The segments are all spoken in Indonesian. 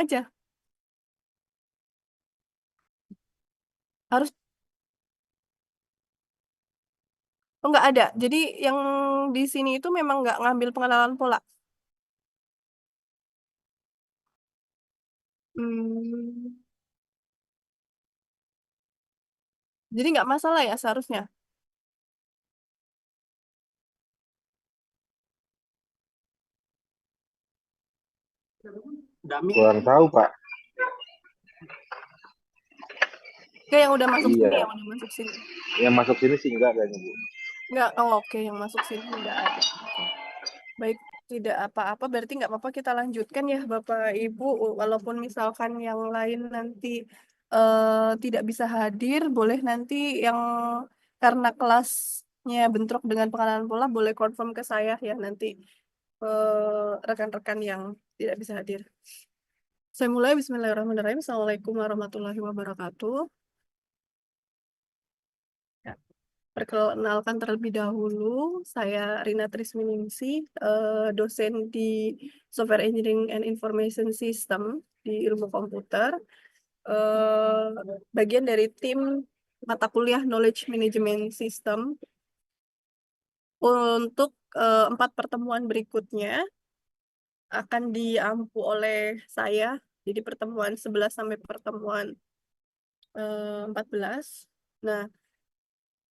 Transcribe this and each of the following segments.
aja. Harus nggak ada. Jadi yang di sini itu memang nggak ngambil pengenalan pola. Hmm, jadi nggak masalah ya seharusnya. Kurang tahu, Pak. Kayak yang udah masuk sini, Iya, yang udah masuk sini. yang masuk sini sih enggak kayaknya, Bu. Nggak, oh, oke, yang masuk sini nggak ada. Oke. Baik, tidak apa-apa. Berarti nggak apa-apa kita lanjutkan ya, Bapak Ibu. Walaupun misalkan yang lain nanti tidak bisa hadir, boleh nanti yang karena kelasnya bentrok dengan pengenalan pola, boleh confirm ke saya ya nanti rekan-rekan yang tidak bisa hadir. Saya mulai, Bismillahirrahmanirrahim. Assalamualaikum warahmatullahi wabarakatuh. Ya. Perkenalkan terlebih dahulu, saya Rina Trisminingsih, dosen di Software Engineering and Information System di Ilmu Komputer, bagian dari tim mata kuliah Knowledge Management System. Untuk 4 pertemuan berikutnya akan diampu oleh saya, jadi pertemuan 11 sampai pertemuan 14. Nah,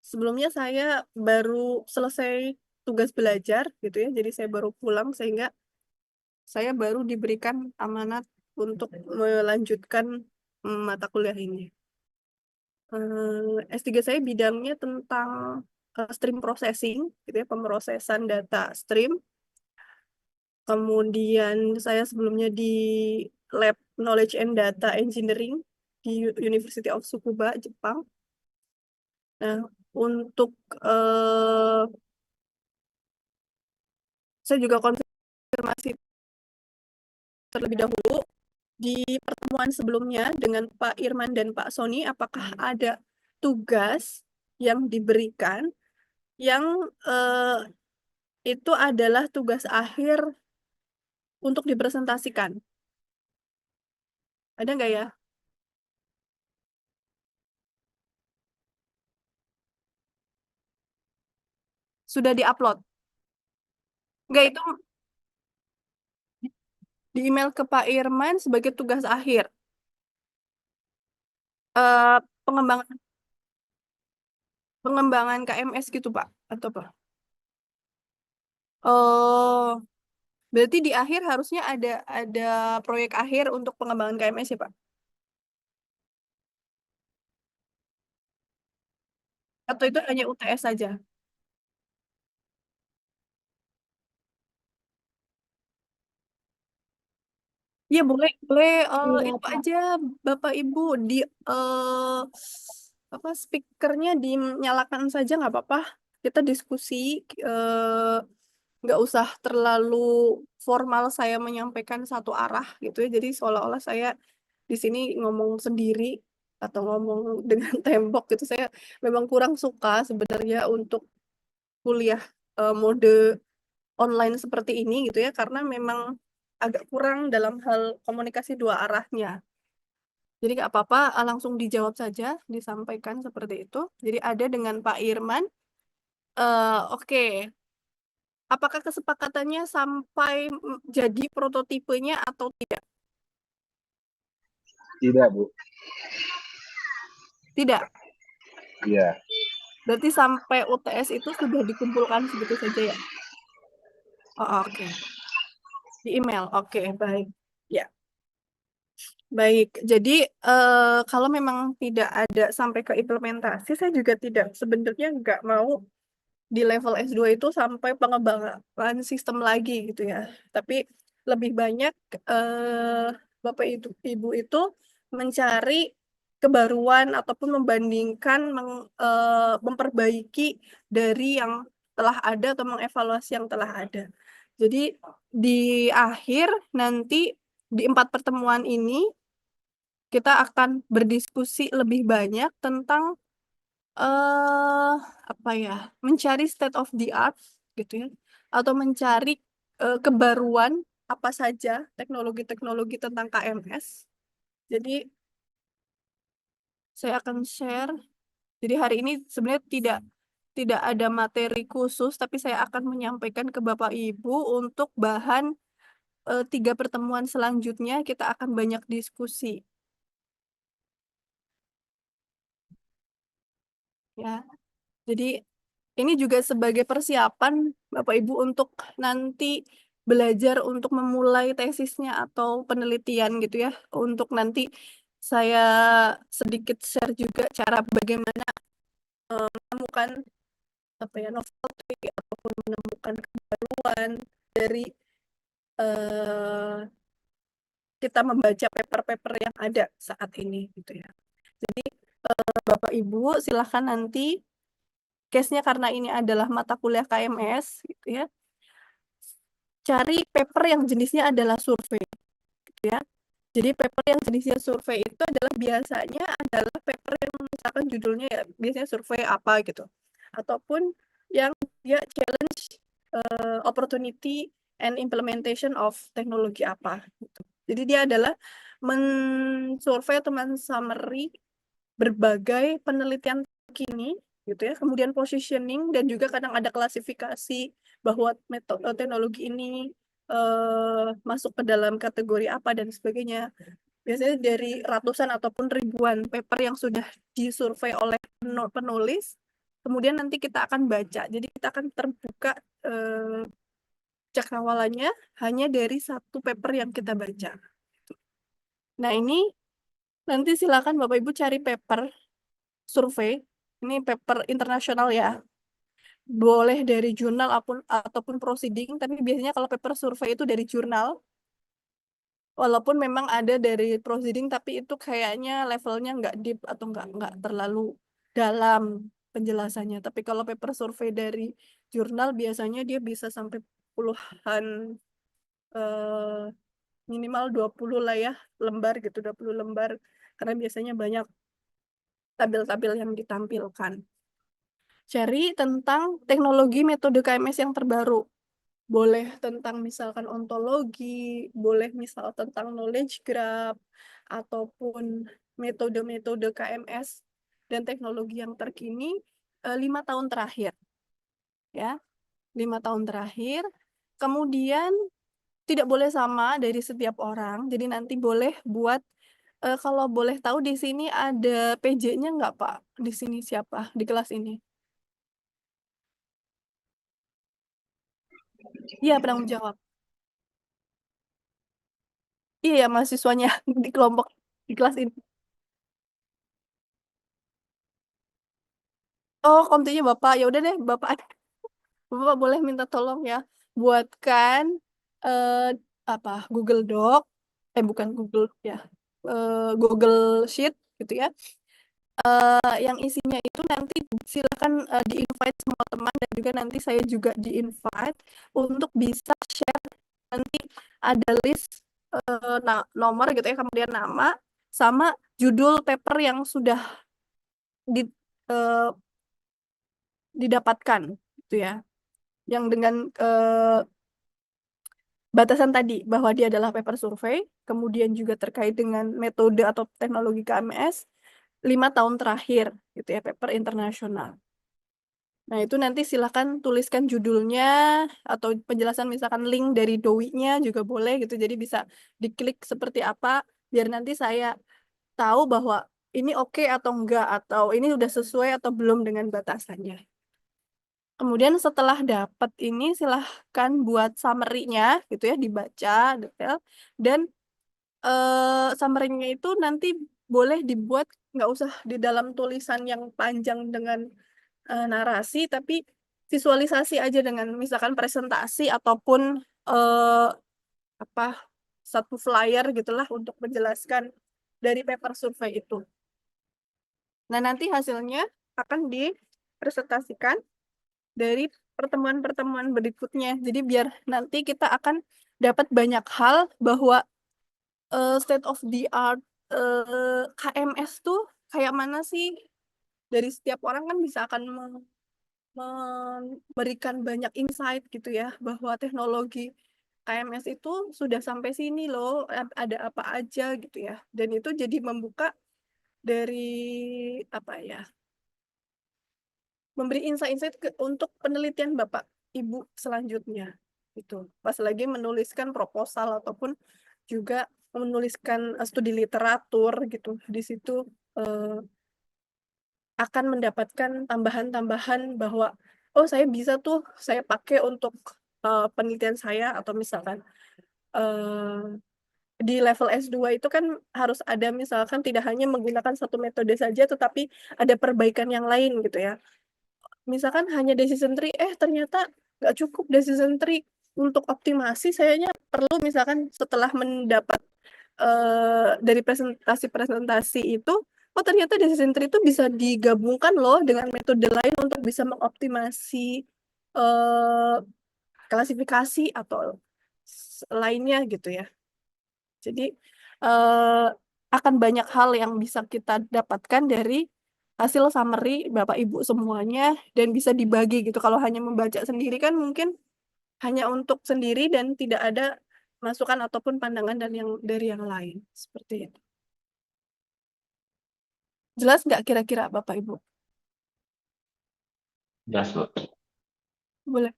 sebelumnya saya baru selesai tugas belajar gitu ya, jadi saya baru pulang sehingga saya baru diberikan amanat untuk melanjutkan mata kuliah ini. S3 saya bidangnya tentang stream processing, gitu ya, pemrosesan data stream. Kemudian saya sebelumnya di Lab Knowledge and Data Engineering di University of Tsukuba, Jepang. Nah, untuk eh, saya juga konfirmasi terlebih dahulu di pertemuan sebelumnya dengan Pak Irman dan Pak Sony, apakah ada tugas yang diberikan yang itu adalah tugas akhir untuk dipresentasikan? Ada nggak ya? Sudah diupload? Nggak, itu di email ke Pak Irman sebagai tugas akhir. eh pengembangan pengembangan KMS gitu Pak, atau apa? Oh, berarti di akhir harusnya ada proyek akhir untuk pengembangan KMS ya Pak? Atau itu hanya UTS saja? Iya boleh boleh Iya, itu Pak. aja Bapak Ibu di apa speakernya dinyalakan saja nggak apa-apa. Kita diskusi, eh, nggak usah terlalu formal saya menyampaikan satu arah gitu ya. Jadi seolah-olah saya di sini ngomong sendiri atau ngomong dengan tembok gitu. Saya memang kurang suka sebenarnya untuk kuliah mode online seperti ini gitu ya, karena memang agak kurang dalam hal komunikasi dua arahnya. Jadi nggak apa-apa, langsung dijawab saja, disampaikan seperti itu. Jadi ada dengan Pak Irman. Oke, apakah kesepakatannya sampai jadi prototipenya atau tidak? Tidak, Bu. Tidak. Iya. Berarti sampai UTS itu sudah dikumpulkan segitu saja ya? Oh, oke. Di email. Oke, baik. Ya, baik. Jadi kalau memang tidak ada sampai ke implementasi, saya juga tidak sebenarnya nggak mau di level S2 itu sampai pengembangan sistem lagi gitu ya. Tapi lebih banyak eh, Bapak itu Ibu itu mencari kebaruan ataupun membandingkan memperbaiki dari yang telah ada atau mengevaluasi yang telah ada. Jadi di akhir nanti di 4 pertemuan ini kita akan berdiskusi lebih banyak tentang eh apa ya, mencari state of the art gitu ya, atau mencari kebaruan apa saja teknologi-teknologi tentang KMS. Jadi saya akan share. Jadi hari ini sebenarnya tidak ada materi khusus, tapi saya akan menyampaikan ke Bapak Ibu untuk bahan 3 pertemuan selanjutnya kita akan banyak diskusi. Ya, jadi ini juga sebagai persiapan Bapak Ibu untuk nanti belajar untuk memulai tesisnya atau penelitian gitu ya. Untuk nanti saya sedikit share juga cara bagaimana menemukan apa ya novelty ataupun menemukan kebaruan dari eh, kita membaca paper-paper yang ada saat ini gitu ya. Jadi Bapak Ibu silahkan nanti case-nya karena ini adalah mata kuliah KMS gitu ya. Cari paper yang jenisnya adalah survei gitu ya. Jadi paper yang jenisnya survei itu adalah biasanya adalah paper yang misalkan judulnya ya biasanya survei apa gitu. Ataupun yang dia challenge opportunity and implementation of teknologi apa gitu. Jadi dia adalah mensurvei atau men-summary berbagai penelitian kini gitu ya, kemudian positioning dan juga kadang ada klasifikasi bahwa metode teknologi ini masuk ke dalam kategori apa dan sebagainya. Biasanya dari ratusan ataupun ribuan paper yang sudah disurvei oleh penulis, kemudian nanti kita akan baca. Jadi kita akan terbuka cakrawalannya hanya dari satu paper yang kita baca. Nah ini nanti silakan Bapak Ibu cari paper survei. Ini paper internasional ya. Boleh dari jurnal ataupun proceeding, tapi biasanya kalau paper survei itu dari jurnal. Walaupun memang ada dari proceeding, tapi itu kayaknya levelnya nggak deep atau nggak terlalu dalam penjelasannya. Tapi kalau paper survei dari jurnal biasanya dia bisa sampai puluhan eh, minimal 20 lah ya lembar gitu, 20 lembar. Karena biasanya banyak tabel-tabel yang ditampilkan. Cari tentang teknologi metode KMS yang terbaru. Boleh tentang misalkan ontologi, boleh misal tentang knowledge graph, ataupun metode-metode KMS dan teknologi yang terkini 5 tahun terakhir. Ya, 5 tahun terakhir. Kemudian tidak boleh sama dari setiap orang. Jadi nanti boleh buat kalau boleh tahu di sini ada PJ-nya nggak Pak? Di sini siapa di kelas ini? Iya, penanggung jawab. Iya, ya, mahasiswanya di kelompok di kelas ini. Oh, komtinya Bapak. Ya udah deh, Bapak boleh minta tolong ya buatkan eh, apa Google Doc, bukan Google ya, Google Sheet gitu ya. Yang isinya itu nanti silakan di-invite semua teman dan juga nanti saya juga di-invite untuk bisa share nanti ada list nomor gitu ya, kemudian nama sama judul paper yang sudah di, eh, didapatkan gitu ya. Yang dengan batasan tadi bahwa dia adalah paper survei, kemudian juga terkait dengan metode atau teknologi KMS 5 tahun terakhir gitu ya, paper internasional. Nah, itu nanti silahkan tuliskan judulnya atau penjelasan misalkan link dari DOI-nya juga boleh gitu. Jadi bisa diklik seperti apa biar nanti saya tahu bahwa ini oke atau enggak atau ini udah sesuai atau belum dengan batasannya. Kemudian setelah dapat ini silahkan buat summary-nya gitu ya dibaca detail dan summary-nya itu nanti boleh dibuat nggak usah di dalam tulisan yang panjang dengan narasi, tapi visualisasi aja dengan misalkan presentasi ataupun eh, apa satu flyer gitulah untuk menjelaskan dari paper survei itu. Nah, nanti hasilnya akan dipresentasikan dari pertemuan-pertemuan berikutnya. Jadi biar nanti kita akan dapat banyak hal bahwa state of the art KMS tuh kayak mana sih? Dari setiap orang kan bisa akan memberikan banyak insight gitu ya bahwa teknologi KMS itu sudah sampai sini loh, ada apa aja gitu ya. Dan itu jadi membuka dari apa ya, memberi insight-insight untuk penelitian Bapak Ibu selanjutnya. Itu pas lagi menuliskan proposal ataupun juga menuliskan studi literatur gitu. Di situ eh, akan mendapatkan tambahan-tambahan bahwa oh saya bisa tuh saya pakai untuk penelitian saya atau misalkan di level S2 itu kan harus ada misalkan tidak hanya menggunakan satu metode saja tetapi ada perbaikan yang lain gitu ya. Misalkan hanya decision tree ternyata nggak cukup decision tree untuk optimasi sayanya perlu misalkan setelah mendapat dari presentasi-presentasi itu oh ternyata decision tree itu bisa digabungkan loh dengan metode lain untuk bisa mengoptimasi eh, klasifikasi atau lainnya gitu ya. Jadi eh, akan banyak hal yang bisa kita dapatkan dari hasil summary Bapak Ibu semuanya dan bisa dibagi gitu. Kalau hanya membaca sendiri kan mungkin hanya untuk sendiri dan tidak ada masukan ataupun pandangan dan yang dari yang lain. Seperti itu. Jelas nggak kira-kira Bapak Ibu? Jelas, Bu. Boleh.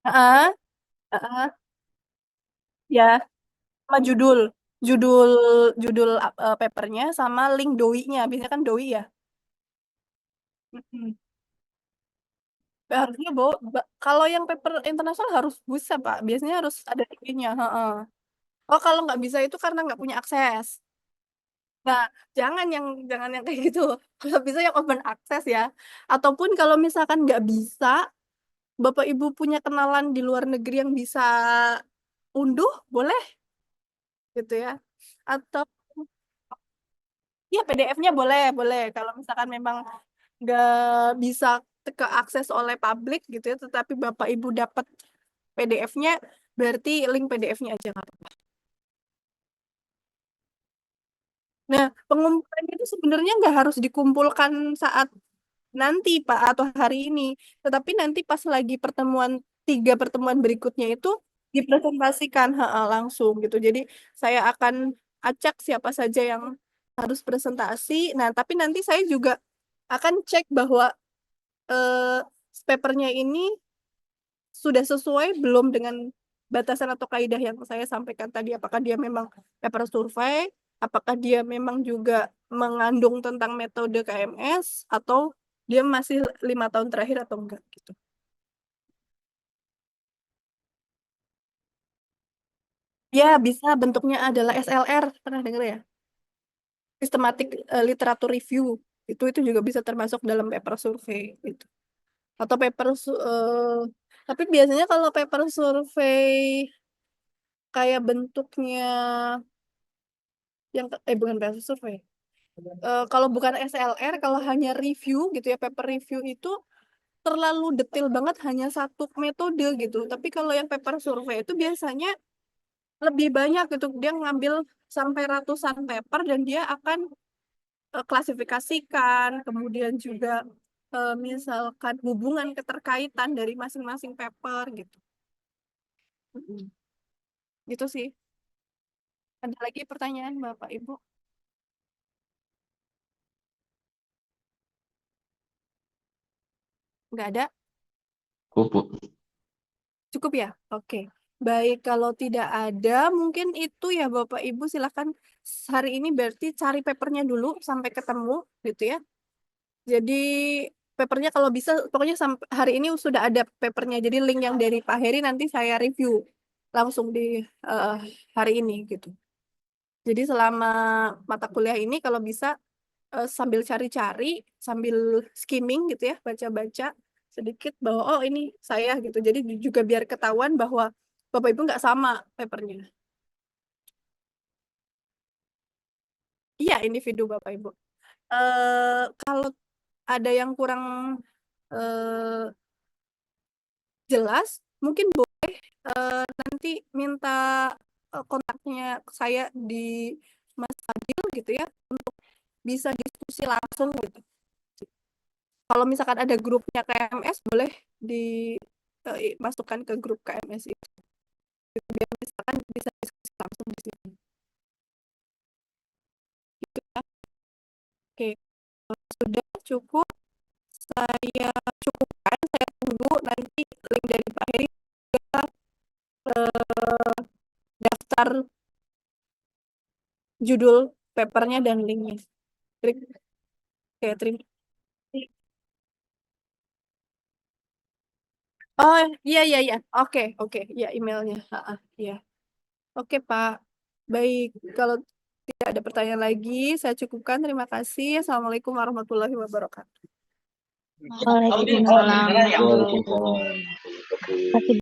Ah, ah, ya, sama judul, judul, judul papernya sama link doi-nya. Biasanya kan doi ya. Mm-mm. Harusnya bawa, kalau yang paper internasional harus bisa Pak. Biasanya harus ada doi-nya. Heeh. Oh kalau nggak bisa itu karena nggak punya akses. Nah, jangan yang kayak gitu. Kalau bisa yang open access ya. Ataupun kalau misalkan nggak bisa, Bapak Ibu punya kenalan di luar negeri yang bisa unduh, boleh gitu ya. Atau ya PDF-nya boleh, boleh. Kalau misalkan memang nggak bisa ke akses oleh publik gitu ya, tetapi Bapak Ibu dapat PDF-nya, berarti link PDF-nya aja nggak apa-apa. Nah, pengumpulan itu sebenarnya nggak harus dikumpulkan saat nanti Pak atau hari ini, tetapi nanti pas lagi tiga pertemuan berikutnya itu dipresentasikan langsung gitu. Jadi saya akan acak siapa saja yang harus presentasi. Nah, tapi nanti saya juga akan cek bahwa eh, papernya ini sudah sesuai belum dengan batasan atau kaidah yang saya sampaikan tadi. Apakah dia memang paper survei, apakah dia memang juga mengandung tentang metode KMS, atau dia masih 5 tahun terakhir atau enggak gitu. Ya, bisa bentuknya adalah SLR, pernah dengar ya? Systematic Literature Review. Itu juga bisa termasuk dalam paper survei gitu. Atau tapi biasanya kalau paper survei kayak bentuknya yang bukan paper survei. Kalau bukan SLR, kalau hanya review gitu ya, paper review itu terlalu detail banget hanya satu metode gitu. Tapi kalau yang paper survei itu biasanya lebih banyak gitu. Dia ngambil sampai ratusan paper dan dia akan klasifikasikan, kemudian juga misalkan hubungan keterkaitan dari masing-masing paper gitu. Mm-mm. Gitu sih. Ada lagi pertanyaan Bapak Ibu? Nggak ada? Bu. Cukup ya? Oke. Baik, kalau tidak ada, mungkin itu ya Bapak Ibu silahkan hari ini berarti cari papernya dulu sampai ketemu gitu ya. Jadi papernya kalau bisa, pokoknya sampai hari ini sudah ada papernya. Jadi link yang dari Pak Heri nanti saya review langsung di eh, hari ini gitu. Jadi selama mata kuliah ini kalau bisa sambil cari-cari, sambil skimming gitu ya, baca-baca sedikit bahwa oh ini saya gitu. Jadi juga biar ketahuan bahwa Bapak Ibu nggak sama papernya. Iya, individu Bapak Ibu. Kalau ada yang kurang eh, jelas, mungkin nanti minta kontaknya saya di Mas Fadil gitu ya, bisa diskusi langsung gitu. Kalau misalkan ada grupnya KMS, boleh dimasukkan ke grup KMS itu. biar misalkan bisa diskusi langsung di sini. Gitu ya. Oke, kalau sudah cukup, saya cukupkan, saya tunggu nanti link dari Pak Heri juga daftar judul papernya dan linknya. Oke, terima kasih. Oh iya iya iya, oke oke, ya emailnya, iya. Oke Pak, baik. Kalau tidak ada pertanyaan lagi, saya cukupkan. Terima kasih. Assalamualaikum warahmatullahi wabarakatuh. Waalaikumsalam warahmatullahi Waalaikumsalam. wabarakatuh.